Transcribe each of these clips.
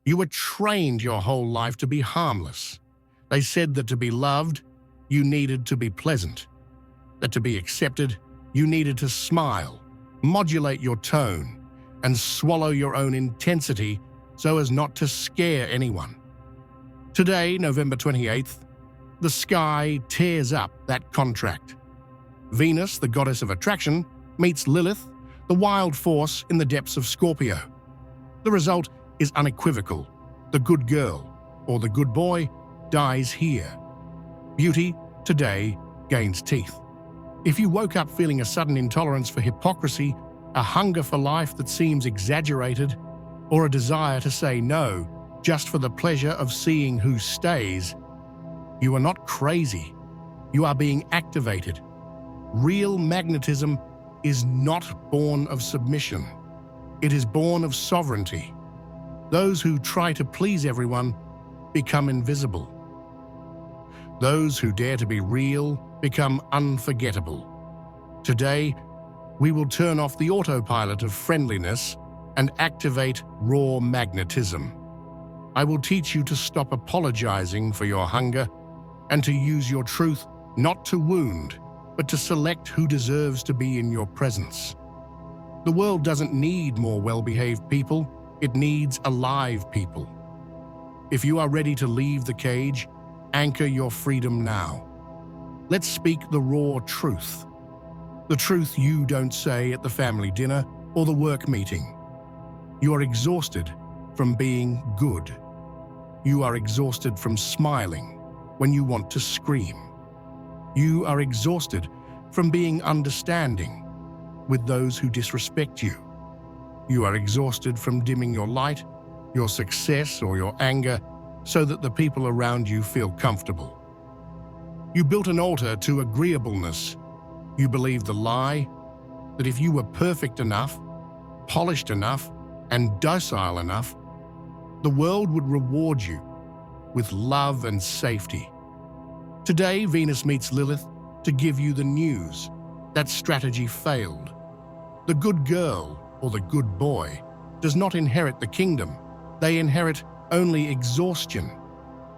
You were trained your whole life to be harmless. They said that to be loved, you needed to be pleasant. That to be accepted, you needed to smile, modulate your tone, and swallow your own intensity so as not to scare anyone. Today, November 28th, the sky tears up that contract. Venus, the goddess of attraction, meets Lilith, the wild force in the depths of Scorpio. The result is unequivocal. The good girl, or the good boy, dies here. Beauty, today, gains teeth. If you woke up feeling a sudden intolerance for hypocrisy, a hunger for life that seems exaggerated, or a desire to say no just for the pleasure of seeing who stays, you are not crazy. You are being activated. Real magnetism is not born of submission. It is born of sovereignty. Those who try to please everyone become invisible. Those who dare to be real become unforgettable. Today, we will turn off the autopilot of friendliness and activate raw magnetism. I will teach you to stop apologizing for your hunger and to use your truth not to wound, but to select who deserves to be in your presence. The world doesn't need more well-behaved people, it needs alive people. If you are ready to leave the cage, anchor your freedom now. Let's speak the raw truth. The truth you don't say at the family dinner or the work meeting. You are exhausted from being good. You are exhausted from smiling when you want to scream. You are exhausted from being understanding with those who disrespect you. You are exhausted from dimming your light, your success, or your anger so that the people around you feel comfortable. You built an altar to agreeableness. You believed the lie that if you were perfect enough, polished enough, and docile enough, the world would reward you with love and safety. Today, Venus meets Lilith to give you the news. That strategy failed. The good girl, or the good boy, does not inherit the kingdom. They inherit only exhaustion.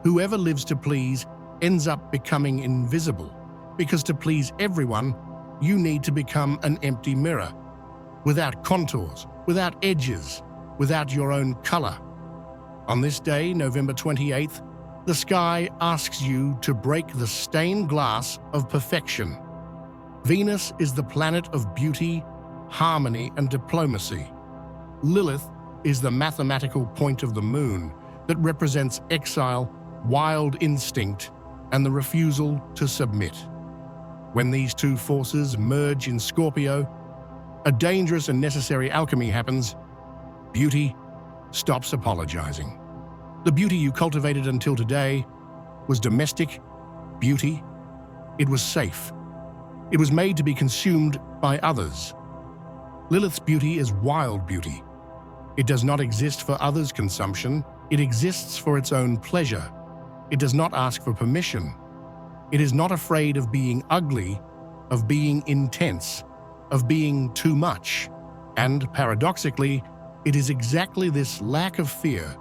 Whoever lives to please ends up becoming invisible, because to please everyone, you need to become an empty mirror, without contours, without edges, without your own color. On this day, November 28th, the sky asks you to break the stained glass of perfection. Venus is the planet of beauty, harmony, and diplomacy. Lilith is the mathematical point of the moon that represents exile, wild instinct, and the refusal to submit. When these two forces merge in Scorpio, a dangerous and necessary alchemy happens. Beauty stops apologizing. The beauty you cultivated until today was domestic beauty. It was safe. It was made to be consumed by others. Lilith's beauty is wild beauty. It does not exist for others' consumption. It exists for its own pleasure. It does not ask for permission. It is not afraid of being ugly, of being intense, of being too much. And paradoxically, it is exactly this lack of fear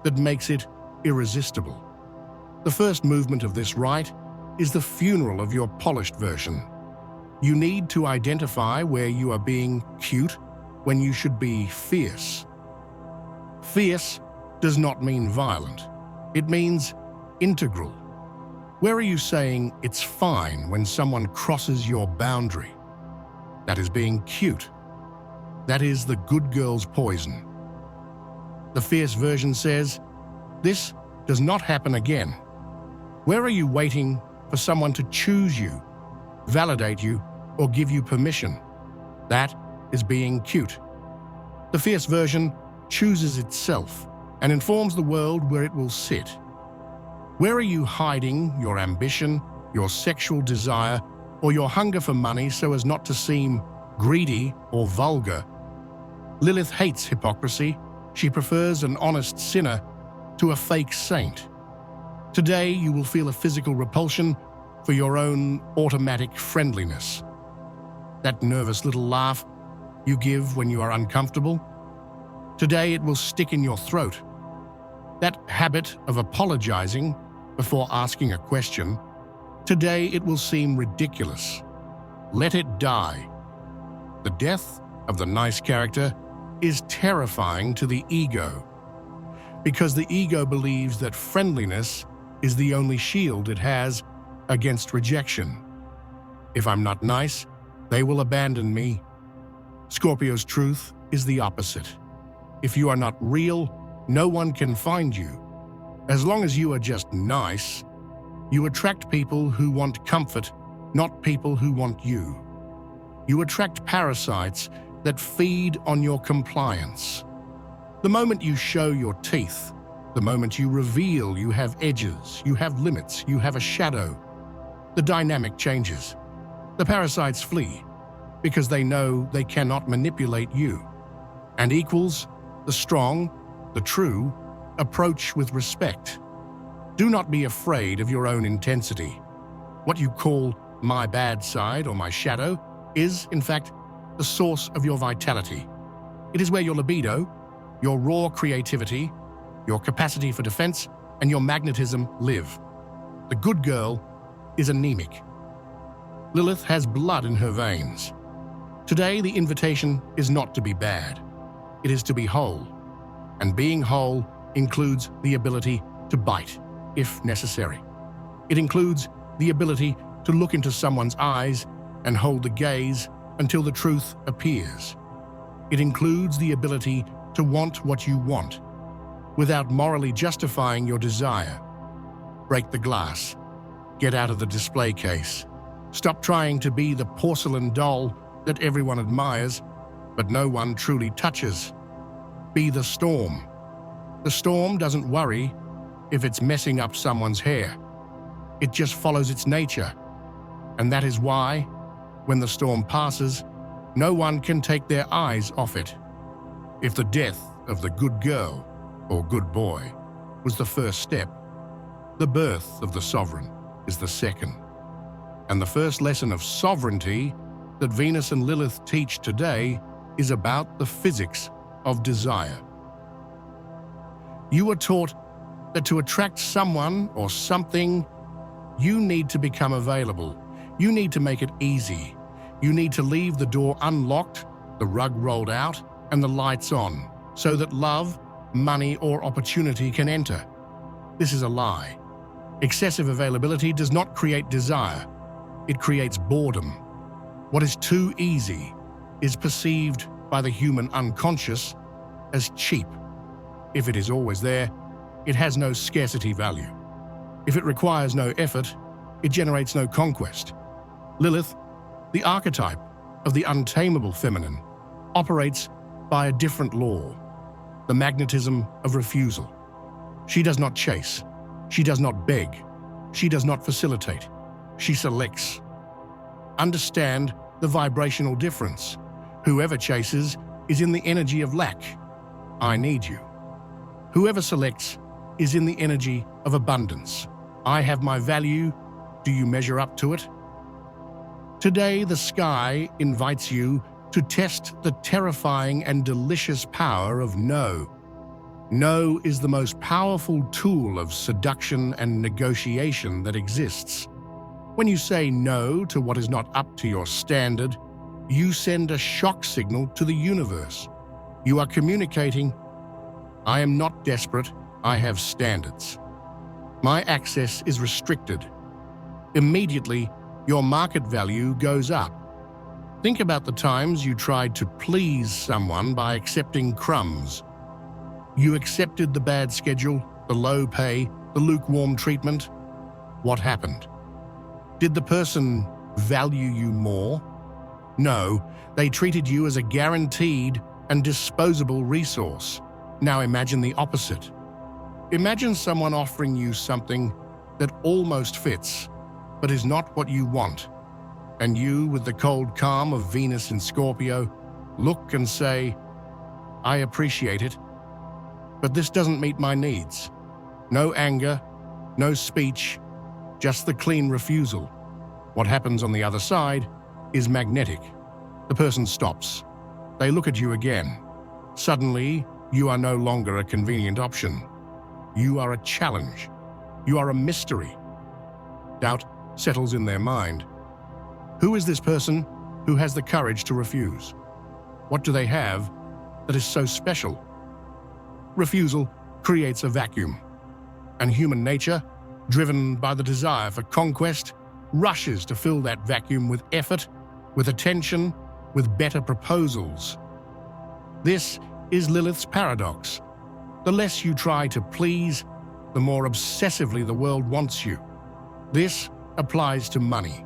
that makes it irresistible. The first movement of this rite is the funeral of your polished version. You need to identify where you are being cute when you should be fierce. Fierce does not mean violent. It means integral. Where are you saying it's fine when someone crosses your boundary? That is being cute. That is the good girl's poison. The fierce version says, this does not happen again. Where are you waiting for someone to choose you, validate you, or give you permission? That is being cute. The fierce version chooses itself and informs the world where it will sit. Where are you hiding your ambition, your sexual desire, or your hunger for money so as not to seem greedy or vulgar? Lilith hates hypocrisy. She prefers an honest sinner to a fake saint. Today, you will feel a physical repulsion for your own automatic friendliness. That nervous little laugh you give when you are uncomfortable. Today, it will stick in your throat. That habit of apologizing before asking a question, today it will seem ridiculous. Let it die. The death of the nice character is terrifying to the ego, because the ego believes that friendliness is the only shield it has against rejection. If I'm not nice, they will abandon me. Scorpio's truth is the opposite. If you are not real, no one can find you. As long as you are just nice, you attract people who want comfort, not people who want you. You attract parasites that feed on your compliance. The moment you show your teeth, the moment you reveal you have edges, you have limits, you have a shadow, the dynamic changes. The parasites flee because they know they cannot manipulate you. And equals, the strong, the true, approach with respect. Do not be afraid of your own intensity. What you call my bad side or my shadow is, in fact, the source of your vitality. It is where your libido, your raw creativity, your capacity for defense, and your magnetism live. The good girl is anemic. Lilith has blood in her veins. Today, the invitation is not to be bad. It is to be whole. And being whole includes the ability to bite, if necessary. It includes the ability to look into someone's eyes and hold the gaze until the truth appears. It includes the ability to want what you want, without morally justifying your desire. Break the glass. Get out of the display case. Stop trying to be the porcelain doll that everyone admires, but no one truly touches. Be the storm. The storm doesn't worry if it's messing up someone's hair. It just follows its nature. And that is why, when the storm passes, no one can take their eyes off it. If the death of the good girl or good boy was the first step, the birth of the sovereign is the second. And the first lesson of sovereignty that Venus and Lilith teach today is about the physics of desire. You are taught that to attract someone or something, you need to become available. You need to make it easy. You need to leave the door unlocked, the rug rolled out, and the lights on, so that love, money, or opportunity can enter. This is a lie. Excessive availability does not create desire. It creates boredom. What is too easy is perceived by the human unconscious as cheap. If it is always there, it has no scarcity value. If it requires no effort, it generates no conquest. Lilith, the archetype of the untamable feminine, operates by a different law, the magnetism of refusal. She does not chase. She does not beg. She does not facilitate. She selects. Understand the vibrational difference. Whoever chases is in the energy of lack. I need you. Whoever selects is in the energy of abundance. I have my value. Do you measure up to it? Today, the sky invites you to test the terrifying and delicious power of no. No is the most powerful tool of seduction and negotiation that exists. When you say no to what is not up to your standard, you send a shock signal to the universe. You are communicating, I am not desperate, I have standards. My access is restricted. Immediately, your market value goes up. Think about the times you tried to please someone by accepting crumbs. You accepted the bad schedule, the low pay, the lukewarm treatment. What happened? Did the person value you more? No, they treated you as a guaranteed and disposable resource. Now imagine the opposite. Imagine someone offering you something that almost fits, but is not what you want. And you, with the cold calm of Venus in Scorpio, look and say, I appreciate it, but this doesn't meet my needs. No anger, no speech, just the clean refusal. What happens on the other side is magnetic. The person stops. They look at you again. Suddenly, you are no longer a convenient option. You are a challenge. You are a mystery. Doubt settles in their mind. Who is this person who has the courage to refuse? What do they have that is so special? Refusal creates a vacuum, and human nature, driven by the desire for conquest, rushes to fill that vacuum with effort, with attention, with better proposals. This is Lilith's paradox. The less you try to please, the more obsessively the world wants you. This applies to money.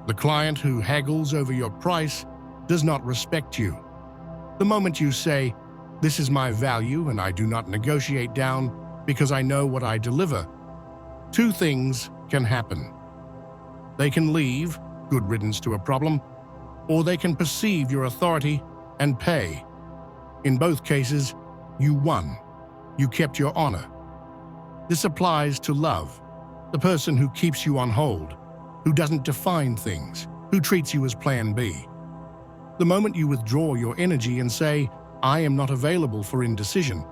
The client who haggles over your price does not respect you. The moment you say, "This is my value and I do not negotiate down because I know what I deliver," two things can happen. They can leave, good riddance to a problem, or they can perceive your authority and pay. In both cases, you won. You kept your honor. This applies to love, the person who keeps you on hold, who doesn't define things, who treats you as plan B. The moment you withdraw your energy and say, "I am not available for indecision,"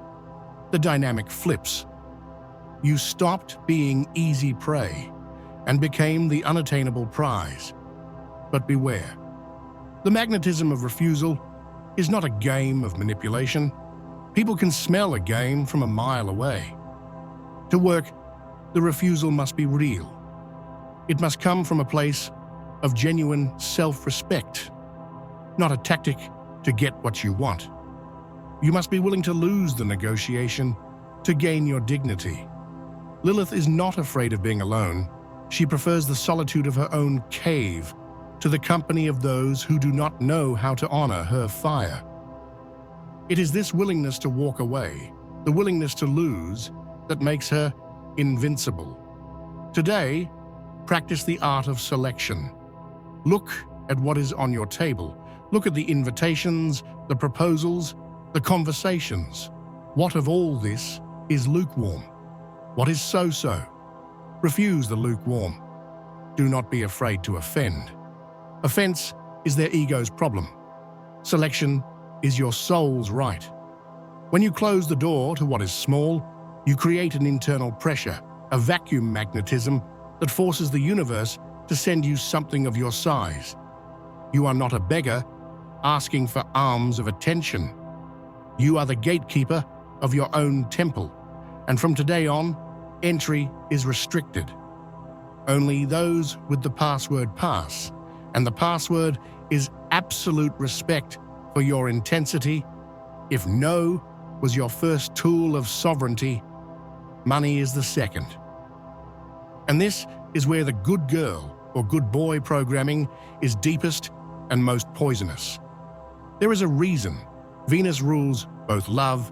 the dynamic flips. You stopped being easy prey and became the unattainable prize. But beware. The magnetism of refusal is not a game of manipulation. People can smell a game from a mile away. To work, the refusal must be real. It must come from a place of genuine self-respect, not a tactic to get what you want. You must be willing to lose the negotiation to gain your dignity. Lilith is not afraid of being alone. She prefers the solitude of her own cave to the company of those who do not know how to honor her fire. It is this willingness to walk away, the willingness to lose, that makes her invincible. Today, practice the art of selection. Look at what is on your table. Look at the invitations, the proposals, the conversations. What of all this is lukewarm? What is so-so? Refuse the lukewarm. Do not be afraid to offend. Offense is their ego's problem. Selection is your soul's right. When you close the door to what is small, you create an internal pressure, a vacuum magnetism that forces the universe to send you something of your size. You are not a beggar asking for alms of attention. You are the gatekeeper of your own temple, and from today on, entry is restricted. Only those with the password pass, and the password is absolute respect for your intensity. If no was your first tool of sovereignty, money is the second. And this is where the good girl or good boy programming is deepest and most poisonous. There is a reason Venus rules both love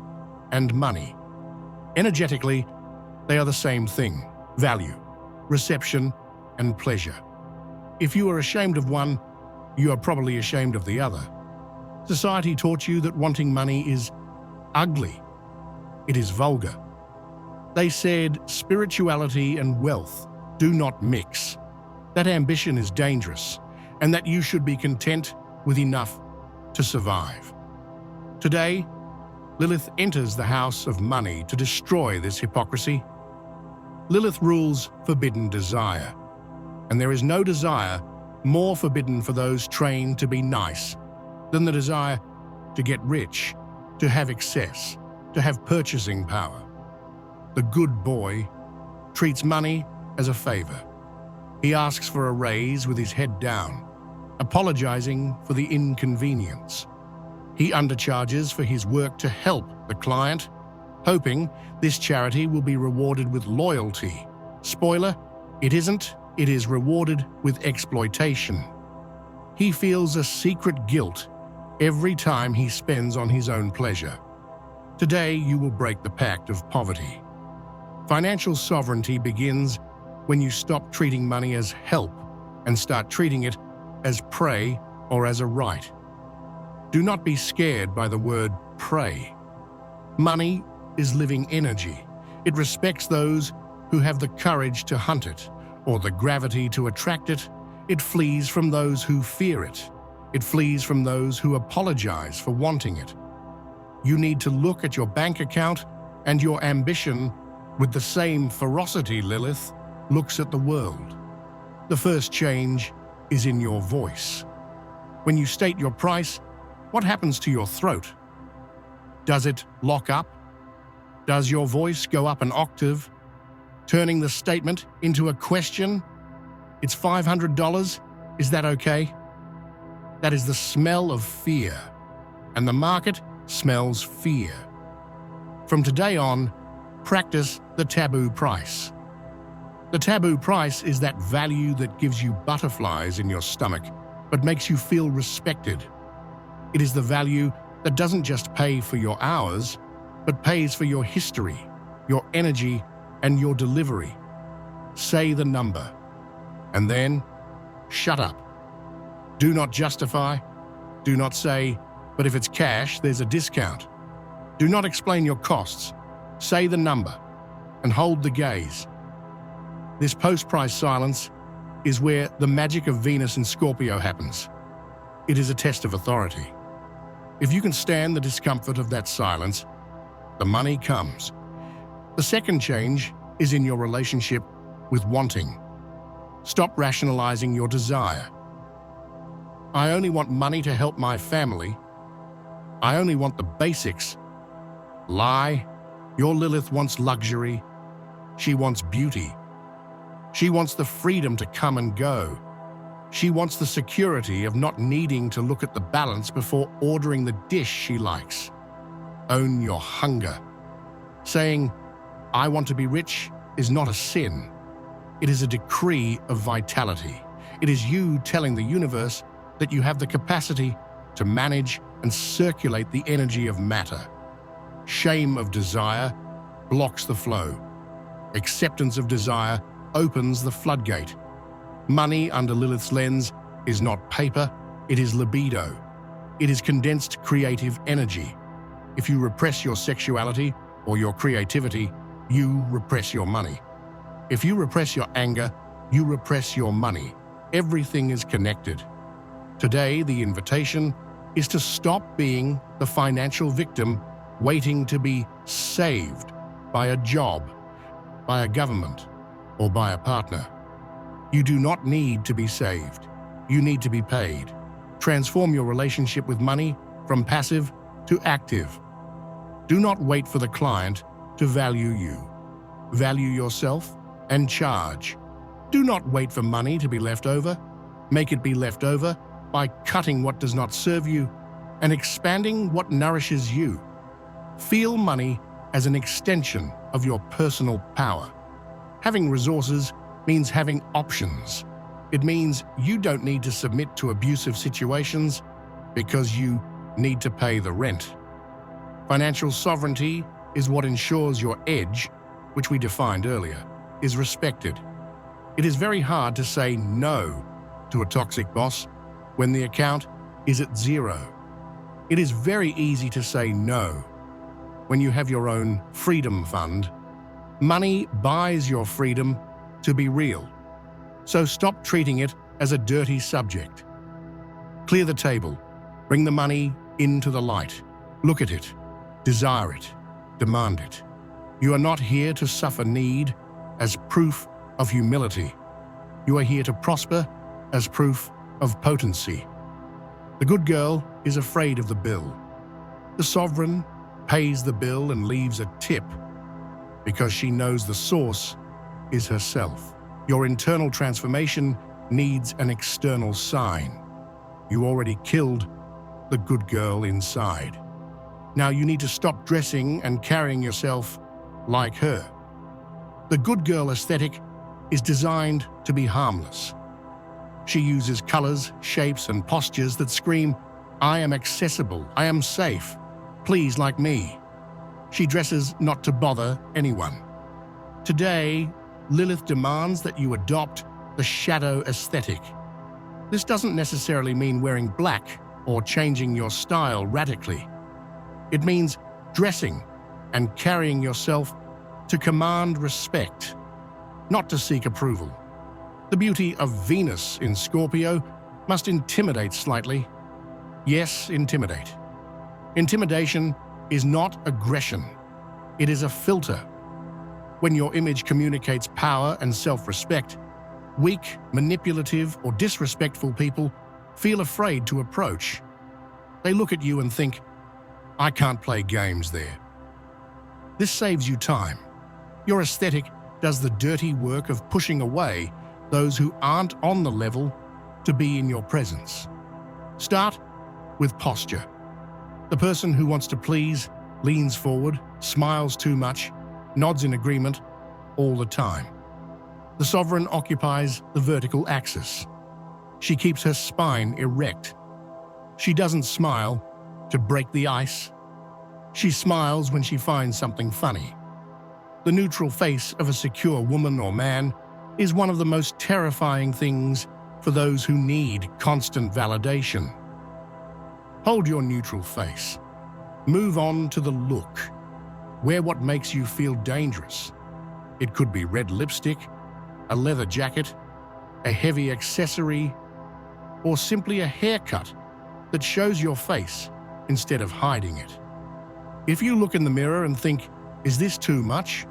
and money. Energetically, they are the same thing: value, reception, and pleasure. If you are ashamed of one, you are probably ashamed of the other. Society taught you that wanting money is ugly. It is vulgar. They said spirituality and wealth do not mix, that ambition is dangerous, and that you should be content with enough to survive. Today, Lilith enters the house of money to destroy this hypocrisy. Lilith rules forbidden desire, and there is no desire more forbidden for those trained to be nice than the desire to get rich, to have excess, to have purchasing power. The good boy treats money as a favor. He asks for a raise with his head down, apologizing for the inconvenience. He undercharges for his work to help the client, hoping this charity will be rewarded with loyalty. Spoiler, it isn't. It is rewarded with exploitation. He feels a secret guilt every time he spends on his own pleasure. Today, you will break the pact of poverty. Financial sovereignty begins when you stop treating money as help and start treating it as prey or as a right. Do not be scared by the word prey. Money is living energy. It respects those who have the courage to hunt it or the gravity to attract it. It flees from those who fear it. It flees from those who apologize for wanting it. You need to look at your bank account and your ambition with the same ferocity Lilith looks at the world. The first change is in your voice. When you state your price, what happens to your throat? Does it lock up? Does your voice go up an octave, turning the statement into a question? It's $500. Is that okay? That is the smell of fear, and the market smells fear. From today on, practice the taboo price. The taboo price is that value that gives you butterflies in your stomach, but makes you feel respected. It is the value that doesn't just pay for your hours, but pays for your history, your energy, and your delivery. Say the number, and then shut up. Do not justify. Do not say, but if it's cash, there's a discount. Do not explain your costs. Say the number, and hold the gaze. This post-price silence is where the magic of Venus in Scorpio happens. It is a test of authority. If you can stand the discomfort of that silence, the money comes. The second change is in your relationship with wanting. Stop rationalizing your desire. I only want money to help my family. I only want the basics. Lie. Your Lilith wants luxury. She wants beauty. She wants the freedom to come and go. She wants the security of not needing to look at the balance before ordering the dish she likes. Own your hunger. Saying, I want to be rich is not a sin. It is a decree of vitality. It is you telling the universe that you have the capacity to manage and circulate the energy of matter. Shame of desire blocks the flow. Acceptance of desire opens the floodgate. Money under Lilith's lens is not paper, it is libido. It is condensed creative energy. If you repress your sexuality or your creativity, you repress your money. If you repress your anger, you repress your money. Everything is connected. Today, the invitation is to stop being the financial victim waiting to be saved by a job, by a government, or by a partner. You do not need to be saved. You need to be paid. Transform your relationship with money from passive to active. Do not wait for the client to value you. Value yourself and charge. Do not wait for money to be left over. Make it be left over by cutting what does not serve you and expanding what nourishes you. Feel money as an extension of your personal power. Having resources means having options. It means you don't need to submit to abusive situations because you need to pay the rent. Financial sovereignty is what ensures your edge, which we defined earlier, is respected. It is very hard to say no to a toxic boss when the account is at zero. It is very easy to say no when you have your own freedom fund. Money buys your freedom to be real. So stop treating it as a dirty subject. Clear the table. Bring the money into the light. Look at it. Desire it. Demand it. You are not here to suffer need as proof of humility. You are here to prosper as proof of potency. The good girl is afraid of the bill. The sovereign pays the bill and leaves a tip because she knows the source is herself. Your internal transformation needs an external sign. You already killed the good girl inside. Now you need to stop dressing and carrying yourself like her. The good girl aesthetic is designed to be harmless. She uses colors, shapes, and postures that scream, I am accessible, I am safe, please like me. She dresses not to bother anyone. Today, Lilith demands that you adopt the shadow aesthetic. This doesn't necessarily mean wearing black or changing your style radically. It means dressing and carrying yourself to command respect, not to seek approval. The beauty of Venus in Scorpio must intimidate slightly. Yes, intimidate. Intimidation is not aggression. It is a filter. When your image communicates power and self-respect, weak, manipulative, or disrespectful people feel afraid to approach. They look at you and think, "I can't play games there." This saves you time. Your aesthetic does the dirty work of pushing away those who aren't on the level to be in your presence. Start with posture. The person who wants to please leans forward, smiles too much, nods in agreement all the time. The sovereign occupies the vertical axis. She keeps her spine erect. She doesn't smile to break the ice. She smiles when she finds something funny. The neutral face of a secure woman or man is one of the most terrifying things for those who need constant validation. Hold your neutral face. Move on to the look. Wear what makes you feel dangerous. It could be red lipstick, a leather jacket, a heavy accessory, or simply a haircut that shows your face instead of hiding it. If you look in the mirror and think, "Is this too much?"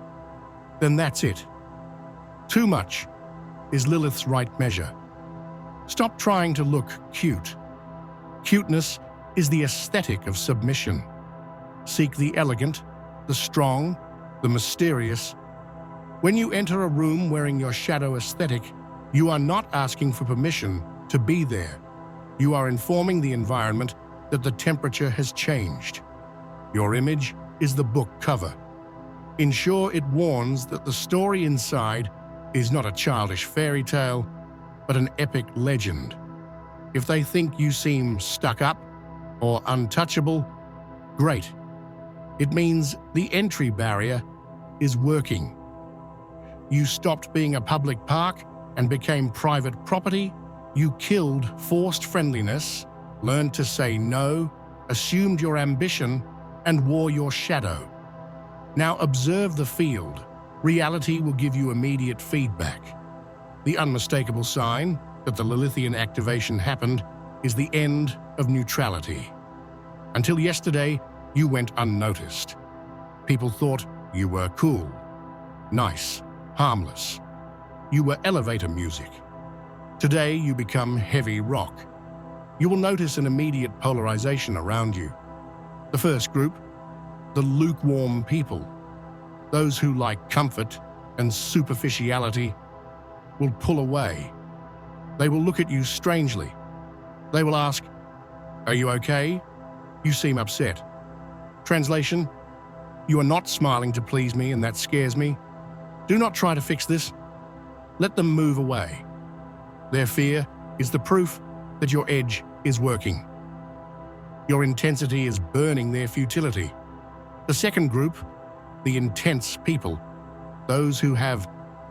then that's it. Too much is Lilith's right measure. Stop trying to look cute. Cuteness is the aesthetic of submission. Seek the elegant, the strong, the mysterious. When you enter a room wearing your shadow aesthetic, you are not asking for permission to be there. You are informing the environment that the temperature has changed. Your image is the book cover. Ensure it warns that the story inside is not a childish fairy tale, but an epic legend. If they think you seem stuck up or untouchable, great. It means the entry barrier is working. You stopped being a public park and became private property. You killed forced friendliness, learned to say no, assumed your ambition, and wore your shadow. Now observe the field. Reality will give you immediate feedback. The unmistakable sign that the Lilithian activation happened is the end of neutrality. Until yesterday, you went unnoticed. People thought you were cool, nice, harmless. You were elevator music. Today, you become heavy rock. You will notice an immediate polarization around you. The first group, the lukewarm people, those who like comfort and superficiality, will pull away. They will look at you strangely. They will ask, "Are you okay? You seem upset." Translation, "You are not smiling to please me, and that scares me. Do not try to fix this. Let them move away." Their fear is the proof that your edge is working. Your intensity is burning their futility. The second group, the intense people, those who have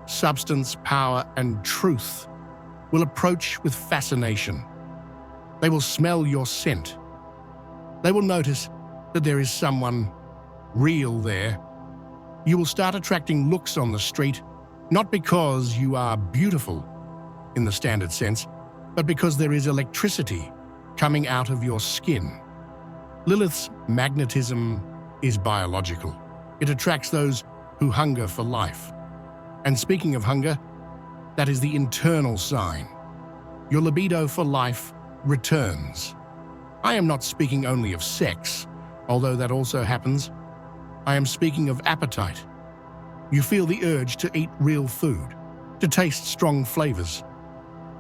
substance, power, and truth, will approach with fascination. They will smell your scent. They will notice that there is someone real there. You will start attracting looks on the street, not because you are beautiful in the standard sense, but because there is electricity coming out of your skin. Lilith's magnetism is biological. It attracts those who hunger for life. And speaking of hunger, that is the internal sign. Your libido for life returns. I am not speaking only of sex, although that also happens. I am speaking of appetite. You feel the urge to eat real food, to taste strong flavors.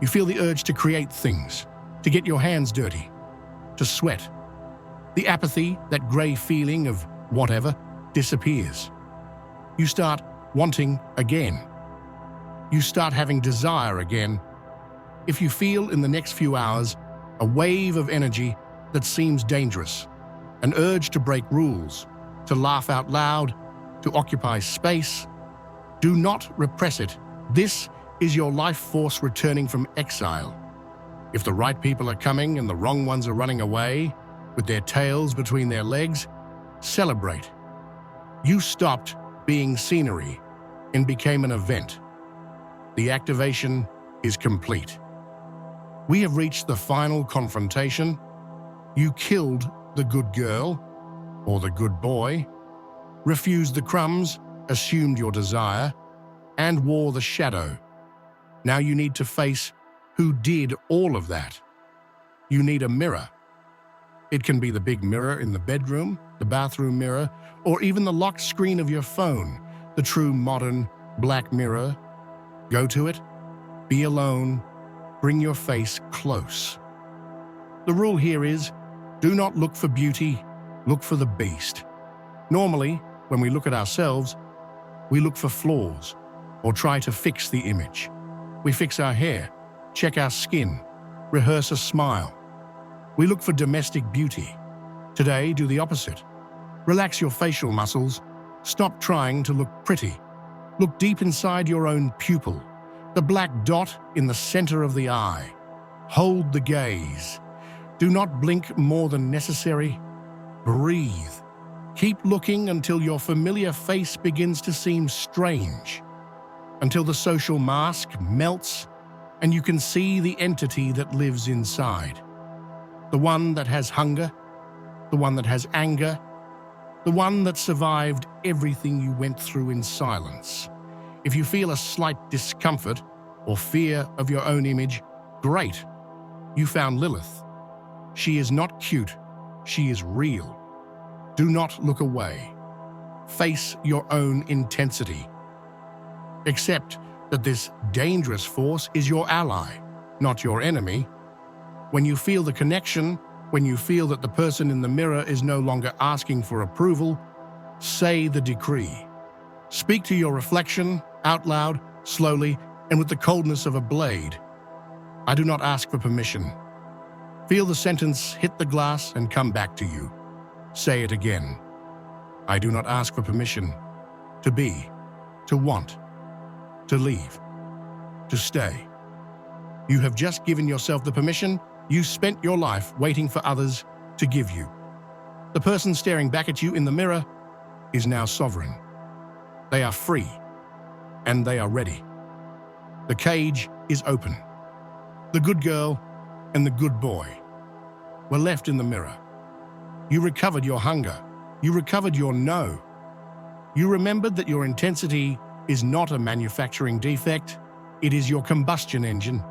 You feel the urge to create things, to get your hands dirty, to sweat. The apathy, that gray feeling of whatever, disappears. You start wanting again. You start having desire again. If you feel in the next few hours a wave of energy that seems dangerous, an urge to break rules, to laugh out loud, to occupy space, do not repress it. This is your life force returning from exile. If the right people are coming and the wrong ones are running away, with their tails between their legs, celebrate. You stopped being scenery and became an event. The activation is complete. We have reached the final confrontation. You killed the good girl, or the good boy, refused the crumbs, assumed your desire, and wore the shadow. Now you need to face who did all of that. You need a mirror. It can be the big mirror in the bedroom, the bathroom mirror, or even the locked screen of your phone, the true modern black mirror. Go to it, be alone, bring your face close. The rule here is, do not look for beauty, look for the beast. Normally, when we look at ourselves, we look for flaws or try to fix the image. We fix our hair, check our skin, rehearse a smile. We look for domestic beauty. Today, do the opposite. Relax your facial muscles. Stop trying to look pretty. Look deep inside your own pupil, the black dot in the center of the eye. Hold the gaze. Do not blink more than necessary. Breathe. Keep looking until your familiar face begins to seem strange, until the social mask melts and you can see the entity that lives inside. The one that has hunger, the one that has anger, the one that survived everything you went through in silence. If you feel a slight discomfort or fear of your own image, great. You found Lilith. She is not cute, she is real. Do not look away. Face your own intensity. Accept that this dangerous force is your ally, not your enemy. When you feel the connection, when you feel that the person in the mirror is no longer asking for approval, say the decree. Speak to your reflection, out loud, slowly, and with the coldness of a blade. I do not ask for permission. Feel the sentence hit the glass and come back to you. Say it again. I do not ask for permission to be, to want, to leave, to stay. You have just given yourself the permission you spent your life waiting for others to give you. The person staring back at you in the mirror is now sovereign. They are free, and they are ready. The cage is open. The good girl and the good boy were left in the mirror. You recovered your hunger. You recovered your no. You remembered that your intensity is not a manufacturing defect, it is your combustion engine.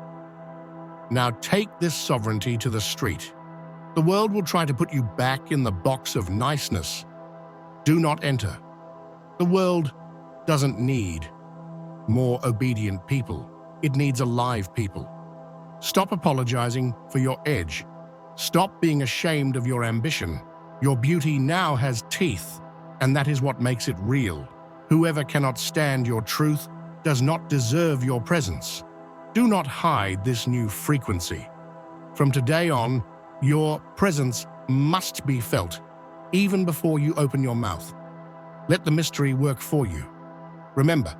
Now take this sovereignty to the street. The world will try to put you back in the box of niceness. Do not enter. The world doesn't need more obedient people. It needs alive people. Stop apologizing for your edge. Stop being ashamed of your ambition. Your beauty now has teeth, and that is what makes it real. Whoever cannot stand your truth does not deserve your presence. Do not hide this new frequency. From today on, your presence must be felt, even before you open your mouth. Let the mystery work for you. Remember,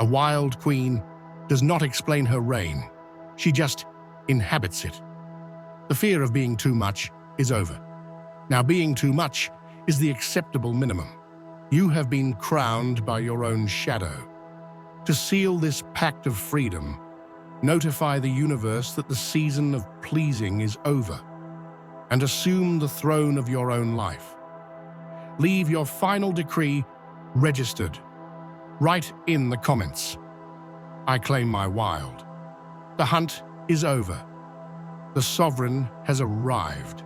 a wild queen does not explain her reign. She just inhabits it. The fear of being too much is over. Now being too much is the acceptable minimum. You have been crowned by your own shadow. To seal this pact of freedom, notify the universe that the season of pleasing is over, and assume the throne of your own life. Leave your final decree registered. Write in the comments, I claim my wild. The hunt is over. The sovereign has arrived.